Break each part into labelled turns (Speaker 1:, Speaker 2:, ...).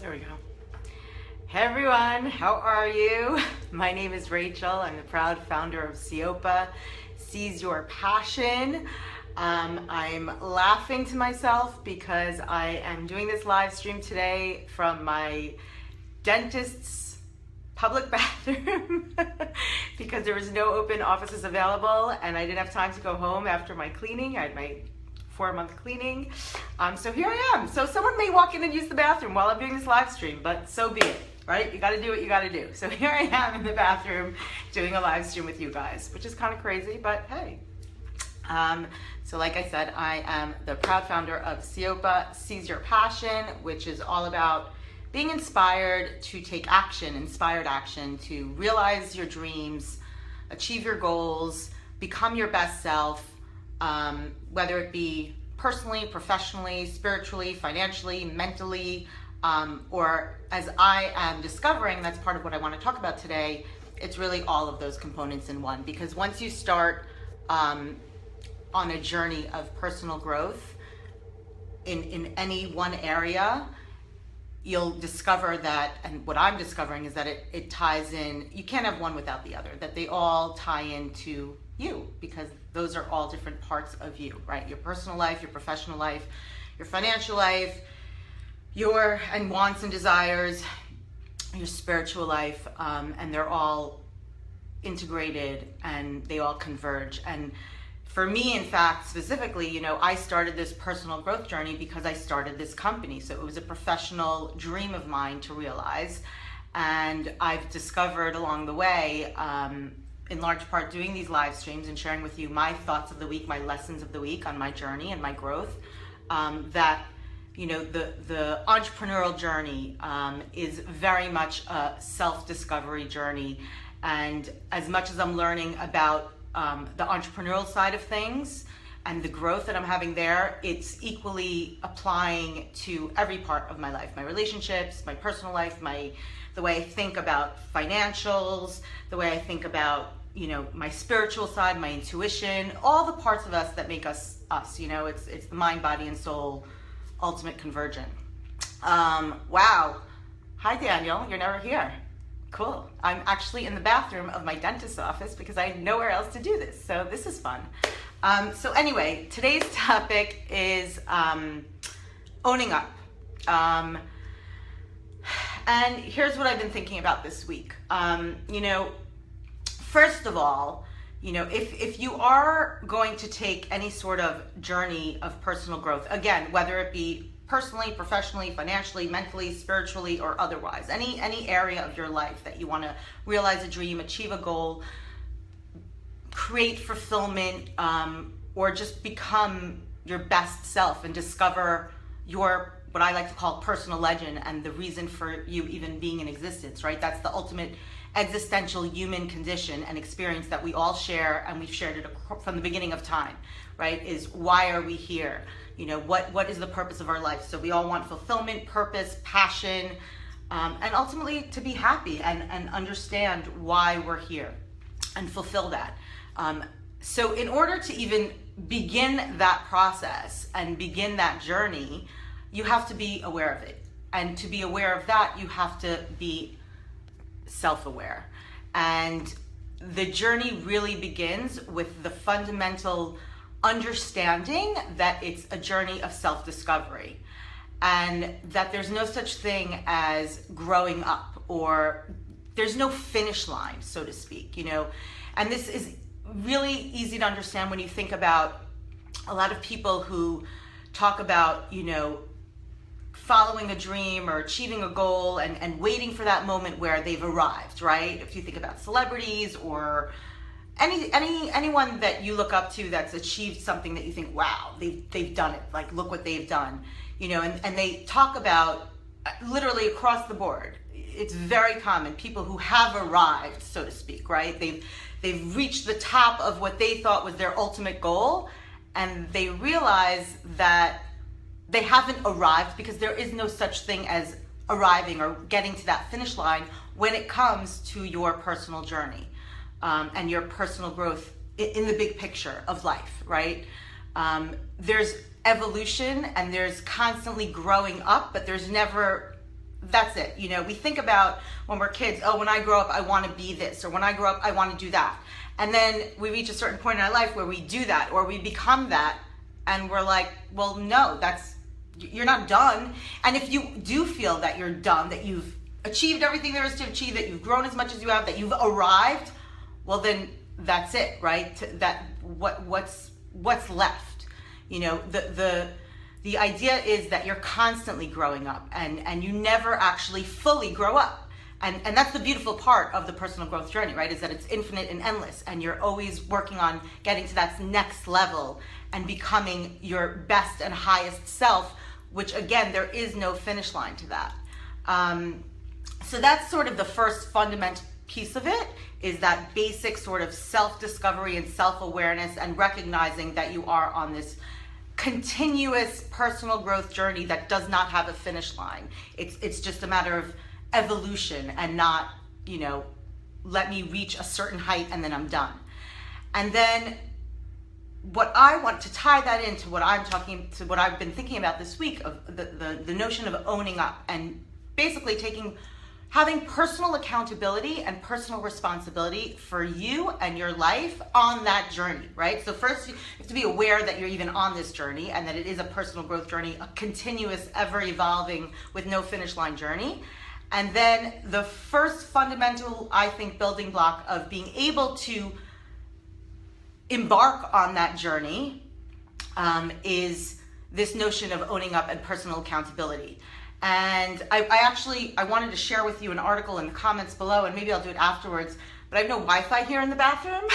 Speaker 1: There we go. Hey everyone, how are you? My name is Rachel. I'm the proud founder of Seyopa, Seize Your Passion. I'm laughing to myself because I am doing this live stream today from my dentist's public bathroom because there was no open offices available and I didn't have time to go home after my cleaning. I had my 4-month cleaning. So here I am. So someone may walk in and use the bathroom while I'm doing this live stream, but so be it, right? You got to do what you got to do. So here I am in the bathroom doing a live stream with you guys, which is kind of crazy, but hey. So like I said, I am the proud founder of Seyopa, Seize Your Passion, which is all about being inspired to take action, inspired action to realize your dreams, achieve your goals, become your best self, whether it be personally, professionally, spiritually, financially, mentally, or as I am discovering, that's part of what I want to talk about today, it's really all of those components in one. Because once you start on a journey of personal growth in any one area, you'll discover that, and what I'm discovering is that it ties in, you can't have one without the other, that they all tie into you, because those are all different parts of you, right? Your personal life, your professional life, your financial life, your wants and desires, your spiritual life, and they're all integrated and they all converge. And for me, in fact, specifically, I started this personal growth journey because I started this company. So it was a professional dream of mine to realize. And I've discovered along the way, in large part doing these live streams and sharing with you my thoughts of the week, my lessons of the week on my journey and my growth, that the entrepreneurial journey is very much a self-discovery journey. And as much as I'm learning about the entrepreneurial side of things and the growth that I'm having there, it's equally applying to every part of my life, my relationships, my personal life, the way I think about financials, the way I think about my spiritual side, my intuition, all the parts of us that make us us. It's the mind, body, and soul ultimate convergent. Wow. Hi, Daniel. You're never here. Cool. I'm actually in the bathroom of my dentist's office because I had nowhere else to do this. So this is fun. So anyway, today's topic is owning up. And here's what I've been thinking about this week. First of all, if you are going to take any sort of journey of personal growth, again, whether it be personally, professionally, financially, mentally, spiritually, or otherwise, any area of your life that you want to realize a dream, achieve a goal, create fulfillment, or just become your best self and discover your, what I like to call personal legend and the reason for you even being in existence, right? That's the ultimate existential human condition and experience that we all share, and we've shared it from the beginning of time, right? Is why are we here? What is the purpose of our life? So we all want fulfillment, purpose, passion, and ultimately to be happy and understand why we're here and fulfill that. So in order to even begin that process and begin that journey, you have to be aware of it. And to be aware of that, you have to be self-aware. And the journey really begins with the fundamental understanding that it's a journey of self-discovery and that there's no such thing as growing up, or there's no finish line, so to speak, and this is really easy to understand when you think about a lot of people who talk about, following a dream or achieving a goal and waiting for that moment where they've arrived, right? If you think about celebrities or anyone that you look up to that's achieved something that you think, wow, they've done it, like look what they've done, and they talk about literally across the board. It's very common, people who have arrived, so to speak, right? They've reached the top of what they thought was their ultimate goal, and they realize that they haven't arrived because there is no such thing as arriving or getting to that finish line when it comes to your personal journey and your personal growth in the big picture of life, right? There's evolution and there's constantly growing up, but there's never that's it. You know, we think about when we're kids, oh, when I grow up, I want to be this, or when I grow up, I want to do that. And then we reach a certain point in our life where we do that, or we become that, and we're like, well, no, you're not done. And if you do feel that you're done, that you've achieved everything there is to achieve, that you've grown as much as you have, that you've arrived, well, then that's it, right? What's left? You know, the idea is that you're constantly growing up, and you never actually fully grow up. And that's the beautiful part of the personal growth journey, right? Is that it's infinite and endless, and you're always working on getting to that next level and becoming your best and highest self, which again, there is no finish line to that. So that's sort of the first fundamental piece of it, is that basic sort of self-discovery and self-awareness, and recognizing that you are on this continuous personal growth journey that does not have a finish line. It's just a matter of evolution, and not, you know, let me reach a certain height and then I'm done. And then what I want to tie that into what I've been thinking about this week, of the notion of owning up, and basically having personal accountability and personal responsibility for you and your life on that journey, right? So first, you have to be aware that you're even on this journey, and that it is a personal growth journey, a continuous, ever evolving, with no finish line journey. And then the first fundamental, I think, building block of being able to embark on that journey is this notion of owning up and personal accountability. And I wanted to share with you an article in the comments below, and maybe I'll do it afterwards, but I have no Wi-Fi here in the bathroom.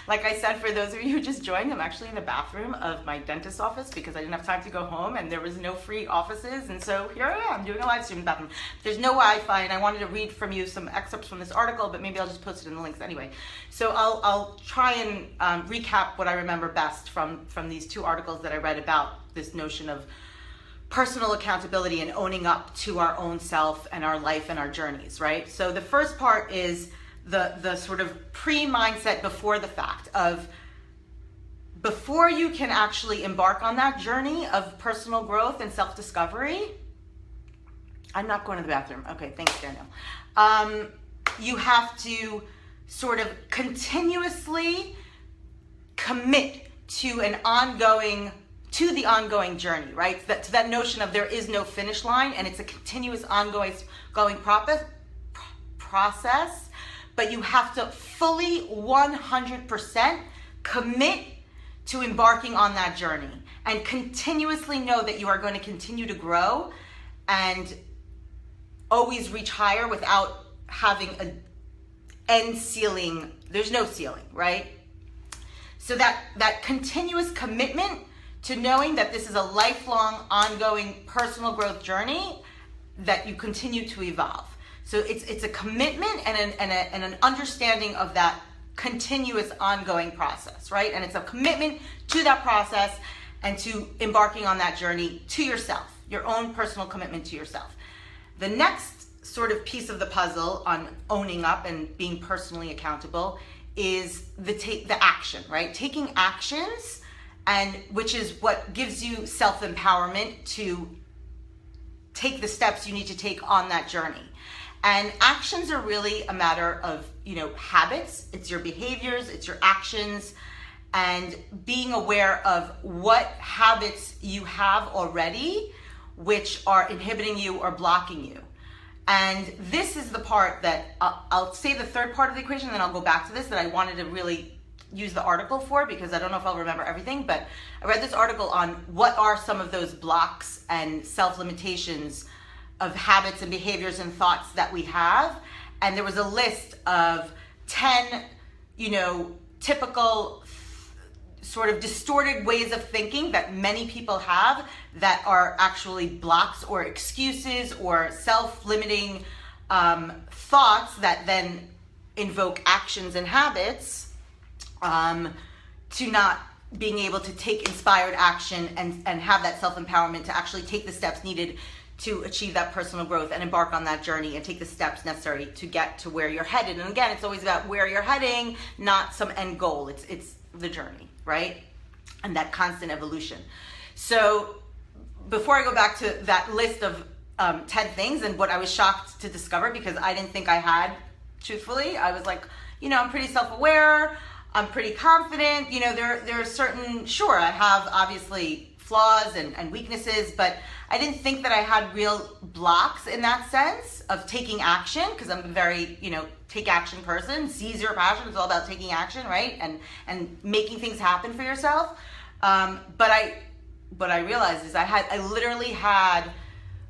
Speaker 1: Like I said, for those of you who just joined, I'm actually in the bathroom of my dentist's office because I didn't have time to go home and there was no free offices. And so here I am doing a live stream in the bathroom. There's no Wi-Fi, and I wanted to read from you some excerpts from this article, but maybe I'll just post it in the links anyway. So I'll try and recap what I remember best from these two articles that I read about this notion of personal accountability and owning up to our own self and our life and our journeys, right? So the first part is the sort of pre-mindset before the fact of, before you can actually embark on that journey of personal growth and self-discovery. I'm not going to the bathroom. Okay, thanks, Daniel. You have to sort of continuously commit to the ongoing journey, right? To that notion of there is no finish line, and it's a continuous ongoing process, but you have to fully 100% commit to embarking on that journey, and continuously know that you are going to continue to grow and always reach higher without having an end ceiling. There's no ceiling, right? So that continuous commitment to knowing that this is a lifelong, ongoing personal growth journey, that you continue to evolve. So it's a commitment and an understanding of that continuous, ongoing process, right? And it's a commitment to that process and to embarking on that journey to yourself, your own personal commitment to yourself. The next sort of piece of the puzzle on owning up and being personally accountable is the action, right? Taking actions, and which is what gives you self-empowerment to take the steps you need to take on that journey. And actions are really a matter of, habits. It's your behaviors, it's your actions, and being aware of what habits you have already which are inhibiting you or blocking you. And this is the part that I'll say the third part of the equation, then I'll go back to this, that I wanted to really use the article for, because I don't know if I'll remember everything, but I read this article on what are some of those blocks and self-limitations of habits and behaviors and thoughts that we have. And there was a list of 10, typical sort of distorted ways of thinking that many people have that are actually blocks or excuses or self-limiting thoughts that then invoke actions and habits to not being able to take inspired action and have that self-empowerment to actually take the steps needed to achieve that personal growth and embark on that journey and take the steps necessary to get to where you're headed. And again, it's always about where you're heading, not some end goal. It's the journey, right? And that constant evolution. So before I go back to that list of 10 things. And what I was shocked to discover, because I didn't think I had, truthfully, I was like, I'm pretty self-aware, I'm pretty confident, there are certain, sure, I have obviously flaws and weaknesses, but I didn't think that I had real blocks in that sense of taking action, because I'm a very, take action person. Seize your passion. It's all about taking action, right? And making things happen for yourself. But what I realized is I literally had,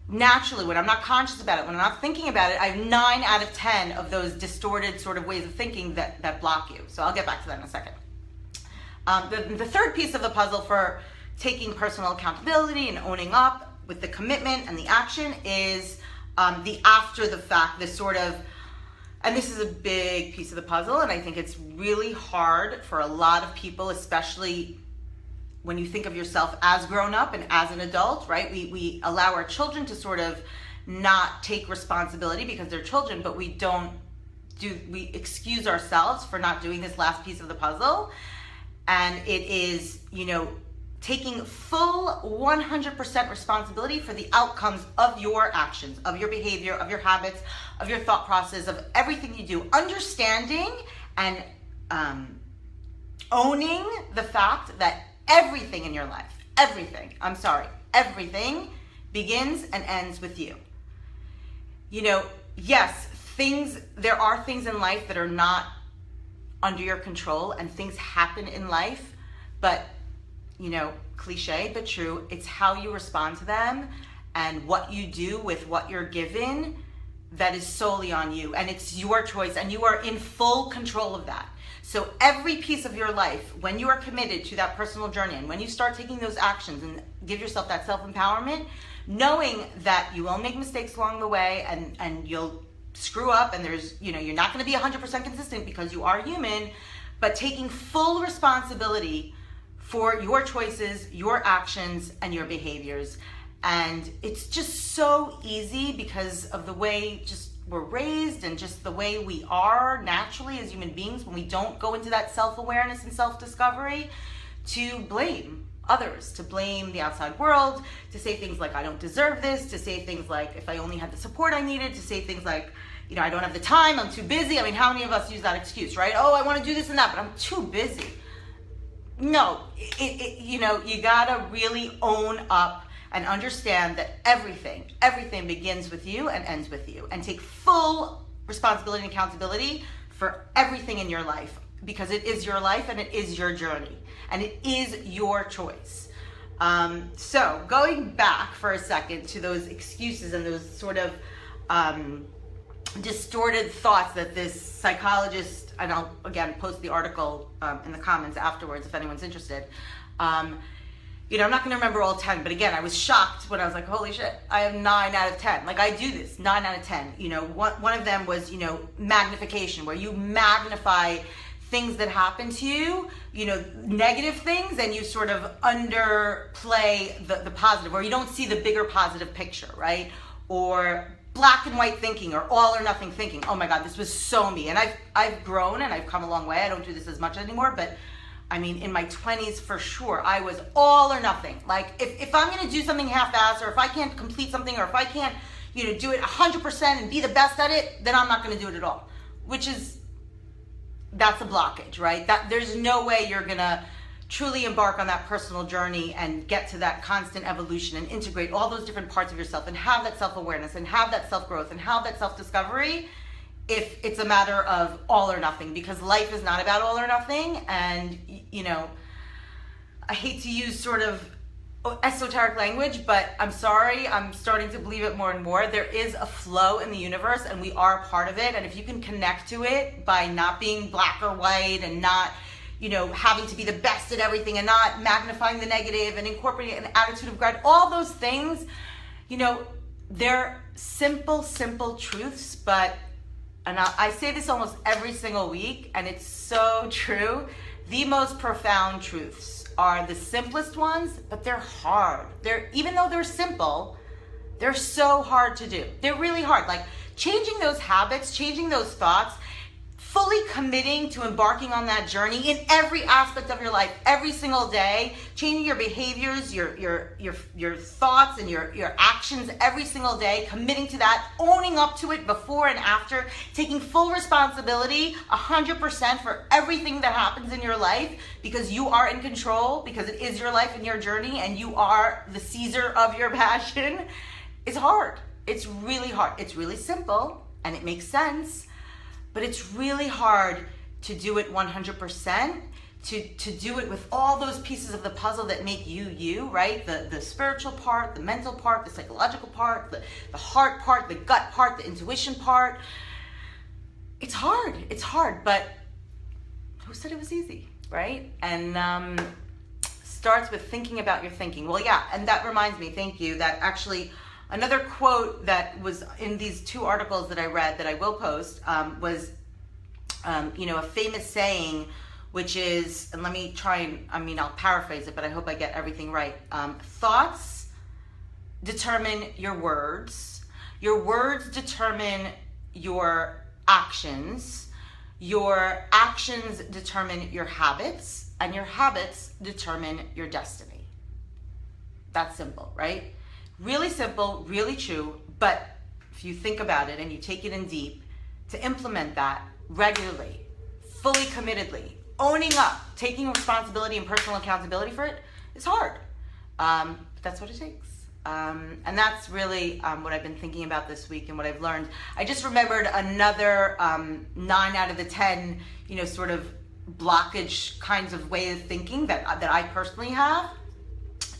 Speaker 1: naturally, when I'm not conscious about it, when I'm not thinking about it, I have 9 out of 10 of those distorted sort of ways of thinking that block you. So I'll get back to that in a second. The third piece of the puzzle for taking personal accountability and owning up with the commitment and the action is the after the fact, this sort of, and this is a big piece of the puzzle, and I think it's really hard for a lot of people, especially when you think of yourself as grown up and as an adult, right? We allow our children to sort of not take responsibility because they're children, but we excuse ourselves for not doing this last piece of the puzzle. And it is, taking full 100% responsibility for the outcomes of your actions, of your behavior, of your habits, of your thought process, of everything you do. Understanding and owning the fact that everything in your life, everything begins and ends with you. Yes, there are things in life that are not under your control, and things happen in life, but cliche but true, it's how you respond to them and what you do with what you're given that is solely on you, and it's your choice, and you are in full control of that. So every piece of your life, when you are committed to that personal journey, and when you start taking those actions and give yourself that self-empowerment, knowing that you will make mistakes along the way, and you'll screw up, and there's, you're not going to be 100% consistent because you are human, but taking full responsibility for your choices, your actions, and your behaviors. And it's just so easy because of the way just we're raised and just the way we are naturally as human beings when we don't go into that self-awareness and self-discovery, to blame others, to blame the outside world, to say things like, I don't deserve this, to say things like, if I only had the support I needed, to say things like, I don't have the time, I'm too busy. I mean, how many of us use that excuse, right? Oh, I want to do this and that, but I'm too busy. No, you gotta really own up and understand that everything begins with you and ends with you, and take full responsibility and accountability for everything in your life, because it is your life and it is your journey and it is your choice. So going back for a second to those excuses and those sort of distorted thoughts that this psychologist, and I'll again post the article in the comments afterwards if anyone's interested. I'm not going to remember all 10, but again, I was shocked when I was like, holy shit, I have 9 out of 10. Like, I do this 9 out of 10. One of them was, magnification, where you magnify things that happen to you, negative things, and you sort of underplay the positive, or you don't see the bigger positive picture, right? Or black and white thinking, or all or nothing thinking. Oh my God, this was so me. And I've grown and I've come a long way. I don't do this as much anymore, but I mean, in my 20s, for sure, I was all or nothing. Like, if I'm going to do something half-assed, or if I can't complete something, or if I can't, do it 100% and be the best at it, then I'm not going to do it at all. That's a blockage, right? There's no way you're going to truly embark on that personal journey and get to that constant evolution and integrate all those different parts of yourself and have that self-awareness and have that self-growth and have that self-discovery if it's a matter of all or nothing, because life is not about all or nothing. And I hate to use sort of esoteric language, but I'm sorry, I'm starting to believe it more and more. There is a flow in the universe and we are part of it. And if you can connect to it by not being black or white and not having to be the best at everything and not magnifying the negative and incorporating an attitude of gratitude, all those things, they're simple truths, but, and I say this almost every single week, and it's so true, the most profound truths are the simplest ones, but they're hard. Even though they're simple, they're so hard to do. They're really hard. Like, changing those habits, changing those thoughts fully committing to embarking on that journey in every aspect of your life, every single day, changing your behaviors, your thoughts and your actions every single day, committing to that, owning up to it before and after, taking full responsibility 100% for everything that happens in your life, because you are in control, because it is your life and your journey, and you are the Caesar of your passion. It's hard. It's really hard. It's really simple and it makes sense. But it's really hard to do it 100%, to do it with all those pieces of the puzzle that make you, right? The spiritual part, the mental part, the psychological part, the heart part, the gut part, the intuition part. It's hard, but who said it was easy, right? And starts with thinking about your thinking. Well, yeah, and that reminds me, thank you, that actually another quote that was in these 2 articles that I read that I will post was, a famous saying, which is, and let me try and, I'll paraphrase it, but I hope I get everything right. Thoughts determine your words determine your actions determine your habits, and your habits determine your destiny. That's simple, right? Really simple, really true, but if you think about it and you take it in deep, to implement that regularly, fully committedly, owning up, taking responsibility and personal accountability for it is hard. But that's what it takes. And that's really what I've been thinking about this week and what I've learned. I just remembered another 9 out of the 10, sort of blockage kinds of way of thinking that I personally have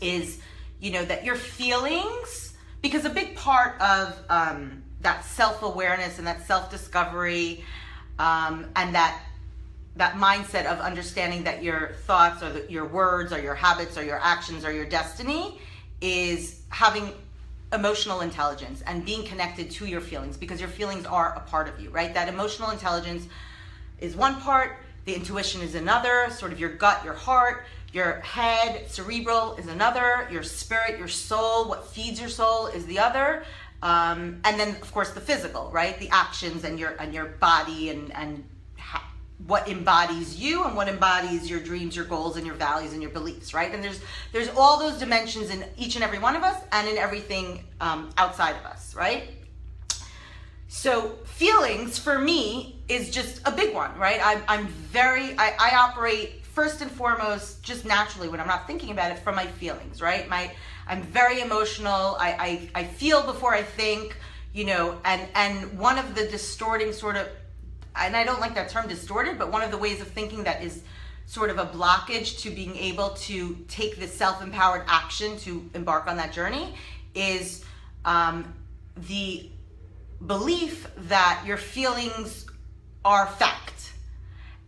Speaker 1: is, that your feelings, because a big part of that self-awareness and that self-discovery and that mindset of understanding that your thoughts or your words or your habits or your actions or your destiny is having emotional intelligence and being connected to your feelings, because your feelings are a part of you, right? That emotional intelligence is one part, the intuition is another, sort of your gut, your heart. Your head, cerebral, is another. Your spirit, your soul, what feeds your soul is the other. And then, of course, the physical, right? The actions and your body and what embodies you and what embodies your dreams, your goals, and your values and your beliefs, right? And there's all those dimensions in each and every one of us and in everything outside of us, right? So feelings for me is just a big one, right? I operate first and foremost, just naturally, when I'm not thinking about it, from my feelings, right? I'm very emotional. I feel before I think, and one of the distorting sort of, and I don't like that term distorted, but one of the ways of thinking that is sort of a blockage to being able to take this self-empowered action to embark on that journey is the belief that your feelings are fact.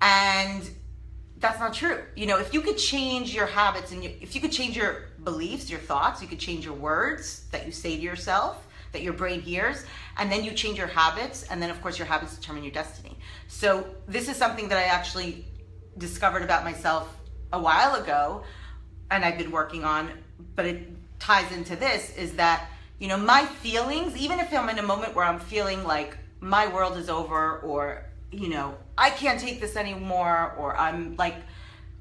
Speaker 1: And that's not true. If you could change your habits and if you could change your beliefs, your thoughts, you could change your words that you say to yourself, that your brain hears, and then you change your habits, and then of course your habits determine your destiny. So this is something that I actually discovered about myself a while ago, and I've been working on, but it ties into this, is that, my feelings, even if I'm in a moment where I'm feeling like my world is over, or I can't take this anymore, or I'm like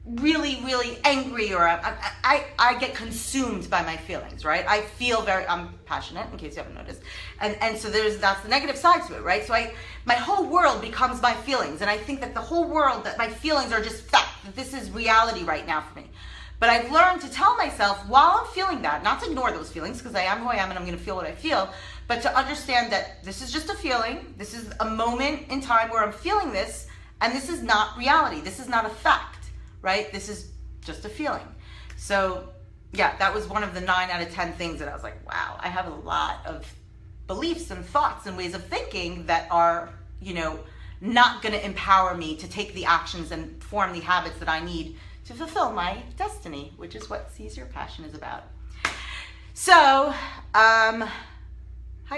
Speaker 1: really, really angry, or I get consumed by my feelings, right? I'm passionate, in case you haven't noticed. And so that's the negative side to it, right? So my whole world becomes my feelings. And I think that the whole world, that my feelings are just fact, that this is reality right now for me. But I've learned to tell myself while I'm feeling that, not to ignore those feelings, because I am who I am and I'm going to feel what I feel, but to understand that this is just a feeling. This is a moment in time where I'm feeling this, and this is not reality. This is not a fact, right? This is just a feeling. So yeah, that was one of the 9 out of 10 things that I was like, wow, I have a lot of beliefs and thoughts and ways of thinking that are, not going to empower me to take the actions and form the habits that I need to fulfill my destiny, which is what Seize Your Passion is about. So, hi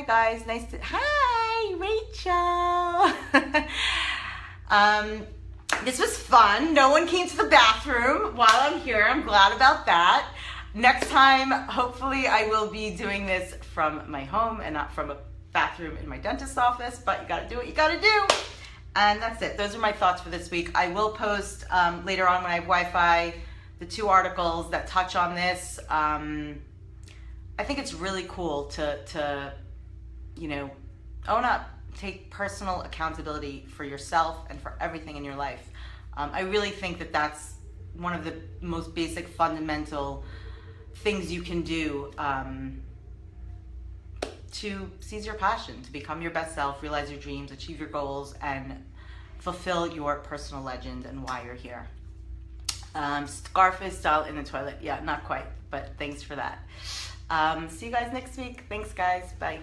Speaker 1: guys, hi Rachel. This was fun. No one came to the bathroom while I'm here. I'm glad about that. Next time, hopefully I will be doing this from my home and not from a bathroom in my dentist's office, but you gotta do what you gotta do. And that's it. Those are my thoughts for this week. I will post later on when I have Wi-Fi the 2 articles that touch on this. I think it's really cool to own up, take personal accountability for yourself and for everything in your life. I really think that that's one of the most basic fundamental things you can do to seize your passion, to become your best self, realize your dreams, achieve your goals, and fulfill your personal legend and why you're here. Scarface style in the toilet. Yeah, not quite, but thanks for that. See you guys next week. Thanks, guys. Bye.